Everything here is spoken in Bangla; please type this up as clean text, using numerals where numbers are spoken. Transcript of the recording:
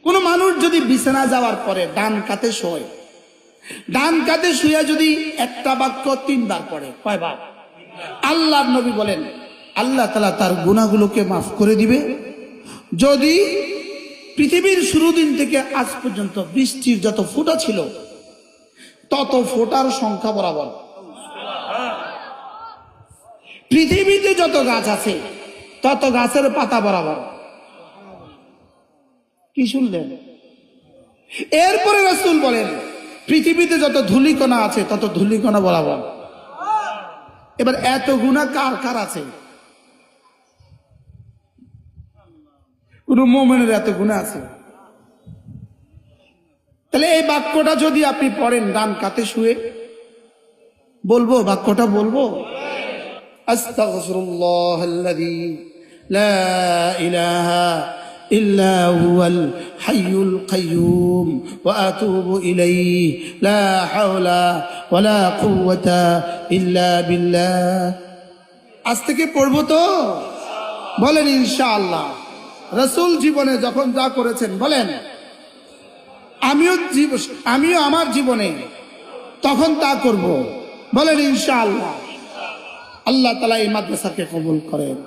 কোন মানুষ যদি বিছানা যাওয়ার পরে ডান কাতে শোয়, ডান কাতে শুয়ে যদি একটা বাক্য 3 বার পড়ে, কয়বার? আল্লাহর নবী বলেন আল্লাহ তাআলা তার গুনাহগুলোকে মাফ করে দিবে। যদি পৃথিবীর শুরু দিন থেকে আজ পর্যন্ত বৃষ্টির যত ফোঁটা ছিল তত ফোঁটার সংখ্যা বরাবর, পৃথিবীতে যত গাছ আছে তত গাছের পাতা বরাবর। কি শুনলেন? এরপরে রাসূল বলেন পৃথিবীতে যত ধূলিকণা আছে তত ধূলিকণা বরাবর। এবার এত গুনাহ কার কার আছে? কোন মুমিনের এত গুনাহ আছে? তাহলে এই বাক্যটা যদি আপনি পড়েন ডান কাতে শুয়ে, বলবো বাক্যটা বলবো, আস্তাগফিরুল্লাহাল্লাযী লা ইলাহা ইল্লা হুয়াল হাইয়ুল কাইয়্যুম ওয়া আতুবু ইলাইহি লা হাওলা ওয়ালা কুওয়াতা ইল্লা বিল্লাহ। আজ থেকে পড়বো তো? বলেন ইনশাআল্লাহ। রাসূল জীবনে যখন যা করেছেন বলেন, আমিও আমার জীবনে তখন তা করব। বলেন ইনশাআল্লাহ। আল্লাহ তাআলা এই মাদ্রাসাকে কবুল করেন।